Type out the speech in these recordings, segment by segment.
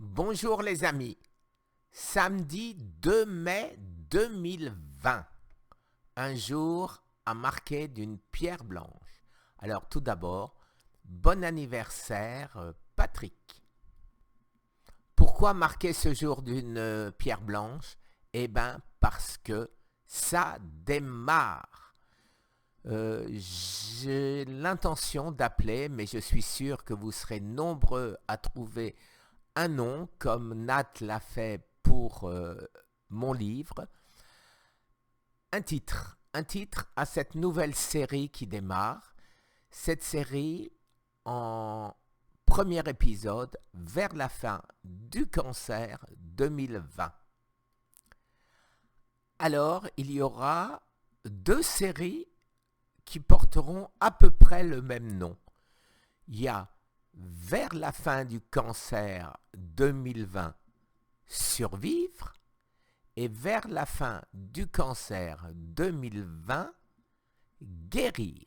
Bonjour les amis, samedi 2 mai 2020, un jour à marquer d'une pierre blanche. Alors tout d'abord, bon anniversaire Patrick. Pourquoi marquer ce jour d'une pierre blanche? Eh bien parce que ça démarre. J'ai l'intention d'appeler, mais je suis sûr que vous serez nombreux à trouver un nom, comme Nat l'a fait pour mon livre, un titre à cette nouvelle série qui démarre. Cette série, en premier épisode, vers la fin du cancer 2020. Alors, il y aura deux séries qui porteront à peu près le même nom. Il y a vers la fin du cancer 2020, survivre, et vers la fin du cancer 2020, guérir.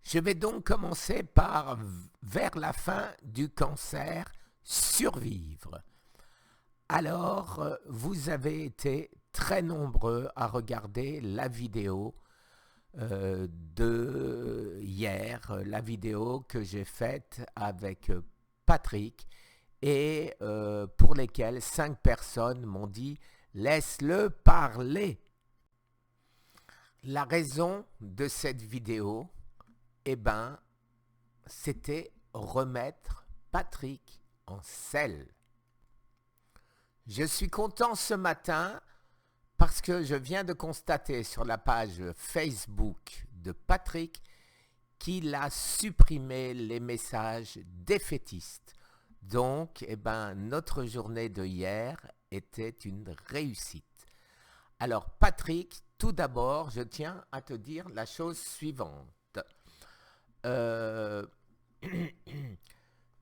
Je vais donc commencer par vers la fin du cancer, survivre. Alors, vous avez été très nombreux à regarder la vidéo de hier, la vidéo que j'ai faite avec Patrick et pour lesquelles 5 personnes m'ont dit « laisse-le parler ». La raison de cette vidéo, eh ben, c'était remettre Patrick en selle. Je suis content ce matin parce que je viens de constater sur la page Facebook de Patrick qu'il a supprimé les messages défaitistes. Donc, eh ben, notre journée de hier était une réussite. Alors, Patrick, tout d'abord, je tiens à te dire la chose suivante.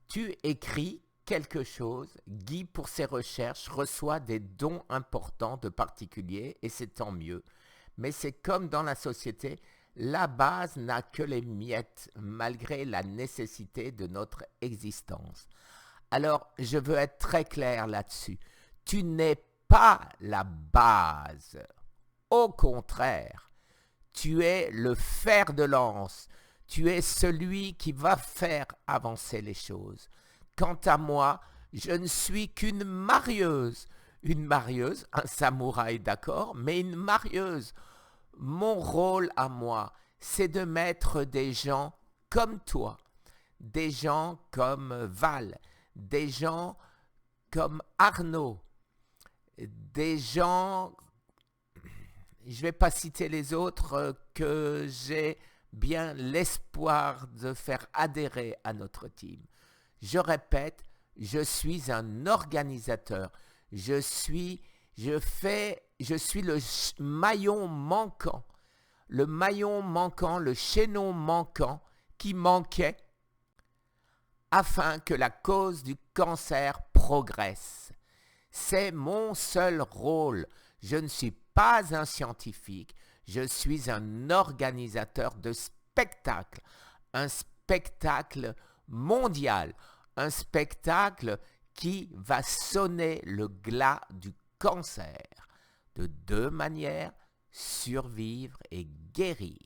Tu écris quelque chose, Guy, pour ses recherches, reçoit des dons importants de particuliers, et c'est tant mieux. Mais c'est comme dans la société, la base n'a que les miettes, malgré la nécessité de notre existence. Alors, je veux être très clair là-dessus. Tu n'es pas la base. Au contraire, tu es le fer de lance. Tu es celui qui va faire avancer les choses. Quant à moi, je ne suis qu'une marieuse. Une marieuse, un samouraï, d'accord, mais une marieuse. Mon rôle à moi, c'est de mettre des gens comme toi, des gens comme Val, des gens comme Arnaud, des gens, je ne vais pas citer les autres, que j'ai bien l'espoir de faire adhérer à notre team. Je répète, je suis un organisateur. Je suis le maillon manquant. Le maillon manquant, le chaînon manquant qui manquait afin que la cause du cancer progresse. C'est mon seul rôle. Je ne suis pas un scientifique. Je suis un organisateur de spectacle. Un spectacle mondial, un spectacle qui va sonner le glas du cancer. De deux manières, survivre et guérir.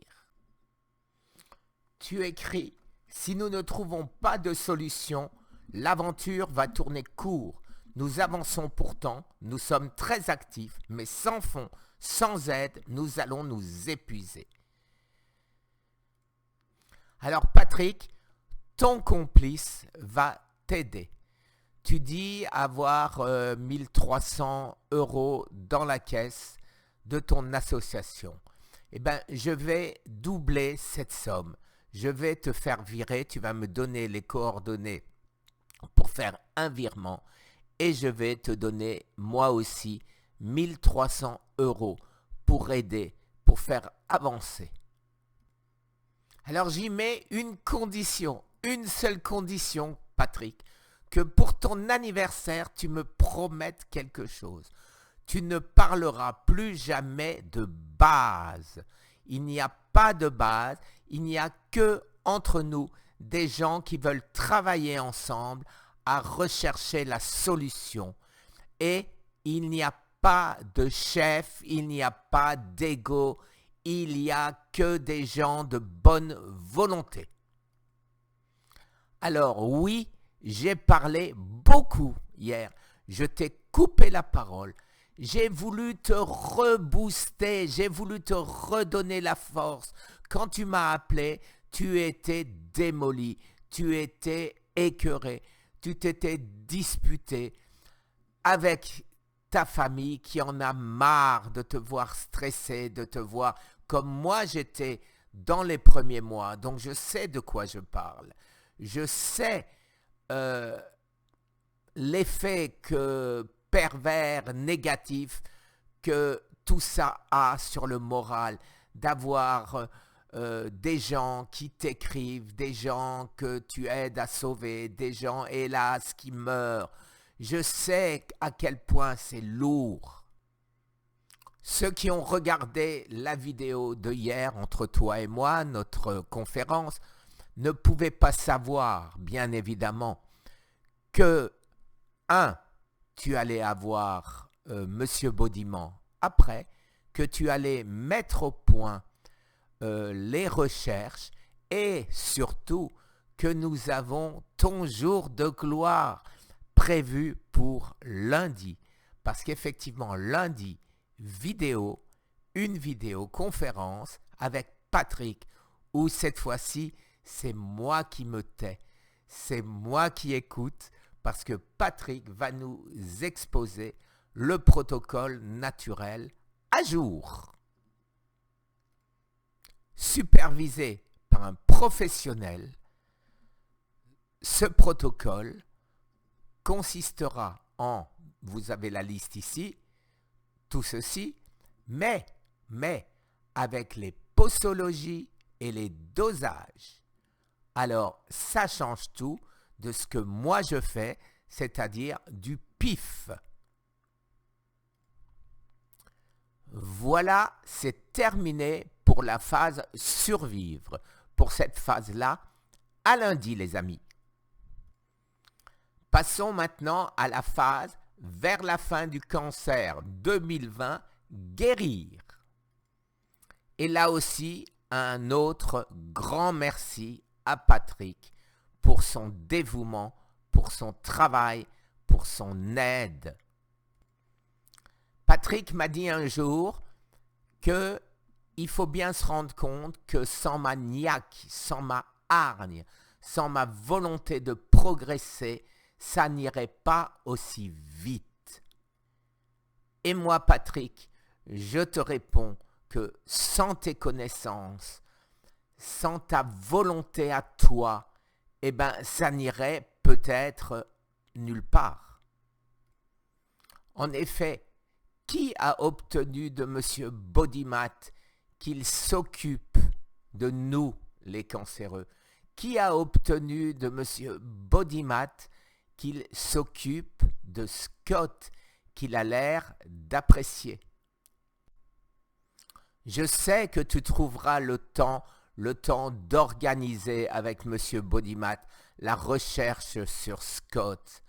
Tu écris, si nous ne trouvons pas de solution, l'aventure va tourner court. Nous avançons pourtant, nous sommes très actifs, mais sans fond, sans aide, nous allons nous épuiser. Alors Patrick, ton complice va t'aider. Tu dis avoir 1300 € dans la caisse de ton association. Eh bien, je vais doubler cette somme. Je vais te faire virer, tu vas me donner les coordonnées pour faire un virement et je vais te donner moi aussi 1300 € pour aider, pour faire avancer. Alors j'y mets une condition. Une seule condition, Patrick, que pour ton anniversaire, tu me promettes quelque chose. Tu ne parleras plus jamais de base. Il n'y a pas de base, il n'y a que entre nous des gens qui veulent travailler ensemble à rechercher la solution. Et il n'y a pas de chef, il n'y a pas d'ego, il n'y a que des gens de bonne volonté. Alors oui, j'ai parlé beaucoup hier. Je t'ai coupé la parole. J'ai voulu te rebooster, j'ai voulu te redonner la force. Quand tu m'as appelé, tu étais démoli, tu étais écœuré, tu t'étais disputé avec ta famille qui en a marre de te voir stressé, de te voir comme moi j'étais dans les premiers mois. Donc je sais de quoi je parle. Je sais l'effet pervers, négatif que tout ça a sur le moral, d'avoir des gens qui t'écrivent, des gens que tu aides à sauver, des gens, hélas, qui meurent. Je sais à quel point c'est lourd. Ceux qui ont regardé la vidéo de hier entre toi et moi, notre conférence, ne pouvaient pas savoir, bien évidemment, que, tu allais avoir Monsieur Baudiman après, que tu allais mettre au point les recherches et surtout que nous avons ton jour de gloire prévu pour lundi. Parce qu'effectivement, lundi, une vidéoconférence avec Patrick, où cette fois-ci, c'est moi qui me tais, c'est moi qui écoute, parce que Patrick va nous exposer le protocole naturel à jour. Supervisé par un professionnel, ce protocole consistera en, vous avez la liste ici, tout ceci, mais avec les posologies et les dosages. Alors, ça change tout de ce que moi je fais, c'est-à-dire du pif. Voilà, c'est terminé pour la phase survivre. Pour cette phase-là, à lundi les amis. Passons maintenant à la phase vers la fin du cancer 2020, guérir. Et là aussi, un autre grand merci à Patrick pour son dévouement, pour son travail, pour son aide. Patrick m'a dit un jour qu'il faut bien se rendre compte que sans ma niaque, sans ma hargne, sans ma volonté de progresser, ça n'irait pas aussi vite. Et moi, Patrick, je te réponds que sans tes connaissances, sans ta volonté à toi, eh ben, ça n'irait peut-être nulle part. En effet, qui a obtenu de M. Baudimat qu'il s'occupe de nous, les cancéreux? Qui a obtenu de M. Baudimat qu'il s'occupe de Scott, qu'il a l'air d'apprécier? Je sais que tu trouveras le temps d'organiser avec M. Baudimat la recherche sur Scott.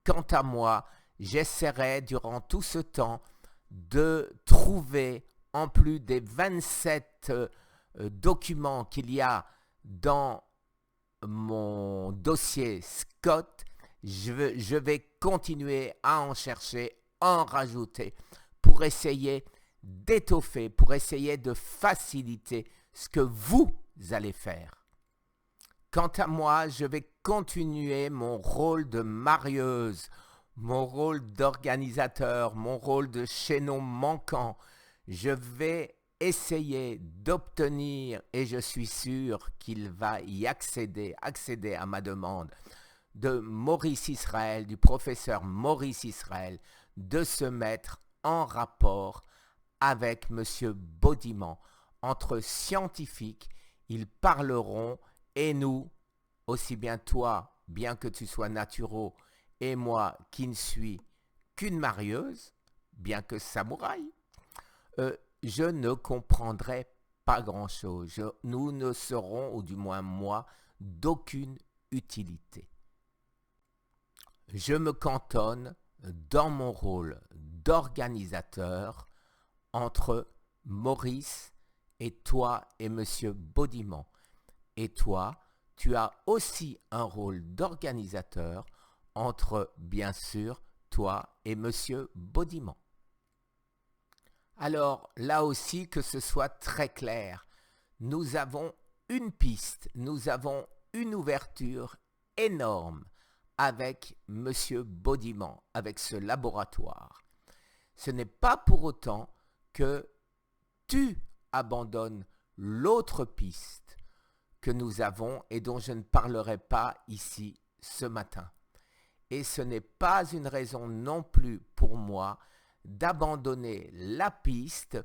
Quant à moi, j'essaierai durant tout ce temps de trouver, en plus des 27 documents qu'il y a dans mon dossier Scott, je vais continuer à en chercher, en rajouter, pour essayer d'étoffer, pour essayer de faciliter ce que vous allez faire. Quant à moi, je vais continuer mon rôle de marieuse, mon rôle d'organisateur, mon rôle de chaînon manquant. Je vais essayer d'obtenir, et je suis sûr qu'il va y accéder à ma demande, de Maurice Israël, du professeur Maurice Israël, de se mettre en rapport avec M. Baudiman. Entre scientifiques, ils parleront et nous, aussi bien toi, bien que tu sois naturo, et moi qui ne suis qu'une marieuse, bien que samouraï, je ne comprendrai pas grand-chose. Nous ne serons, ou du moins moi, d'aucune utilité. je me cantonne dans mon rôle d'organisateur entre Maurice et toi et Monsieur Baudimont. Et toi, tu as aussi un rôle d'organisateur entre, bien sûr, toi et Monsieur Baudimont. Alors, là aussi, que ce soit très clair, nous avons une piste, nous avons une ouverture énorme avec Monsieur Baudimont, avec ce laboratoire. Ce n'est pas pour autant que tu abandonnes l'autre piste que nous avons et dont je ne parlerai pas ici ce matin. Et ce n'est pas une raison non plus pour moi d'abandonner la piste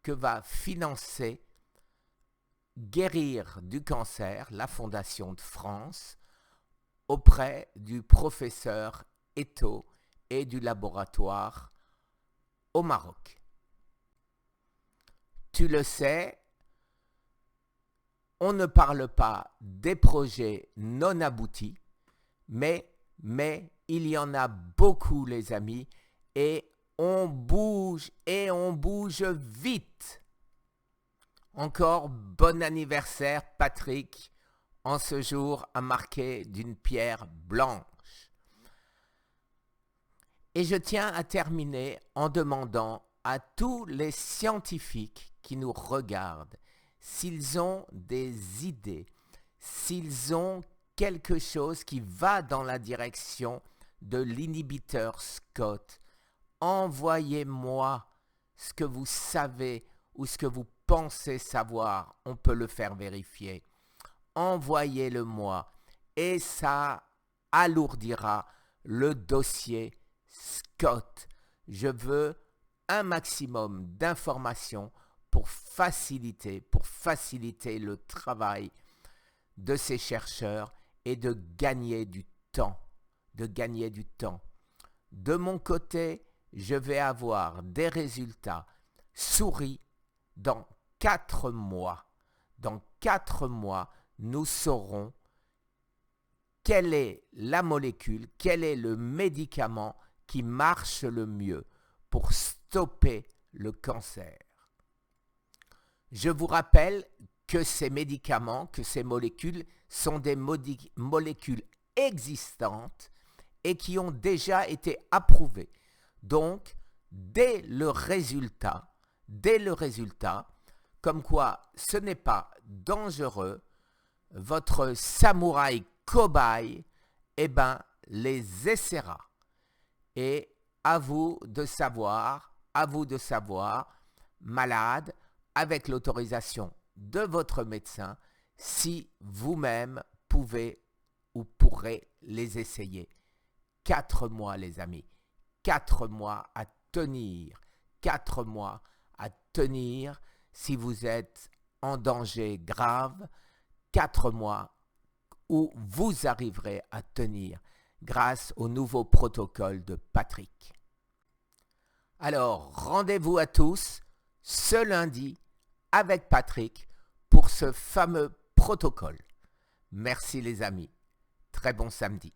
que va financer Guérir du cancer, la Fondation de France, auprès du professeur Eto et du laboratoire au Maroc. Tu le sais, on ne parle pas des projets non aboutis, mais il y en a beaucoup, les amis, et on bouge vite. Encore bon anniversaire, Patrick, en ce jour à marquer d'une pierre blanche. Et je tiens à terminer en demandant à tous les scientifiques qui nous regardent s'ils ont des idées, s'ils ont quelque chose qui va dans la direction de l'inhibiteur Scott. Envoyez-moi ce que vous savez ou ce que vous pensez savoir. On peut le faire vérifier. Envoyez-le-moi et ça alourdira le dossier Scott. Je veux un maximum d'informations pour faciliter le travail de ces chercheurs et de gagner du temps. De mon côté, je vais avoir des résultats souris dans 4 mois. Dans 4 mois, nous saurons quelle est la molécule, quel est le médicament qui marche le mieux pour stopper le cancer. Je vous rappelle que ces médicaments, que ces molécules sont des molécules existantes et qui ont déjà été approuvées. Donc, dès le résultat, comme quoi ce n'est pas dangereux, votre samouraï cobaye, les essaiera. Et à vous de savoir, malade, avec l'autorisation de votre médecin, si vous-même pouvez ou pourrez les essayer. 4 mois, les amis. 4 mois à tenir. 4 mois à tenir si vous êtes en danger grave. 4 mois où vous arriverez à tenir grâce au nouveau protocole de Patrick. Alors, rendez-vous à tous ce lundi avec Patrick pour ce fameux protocole. Merci les amis. Très bon samedi.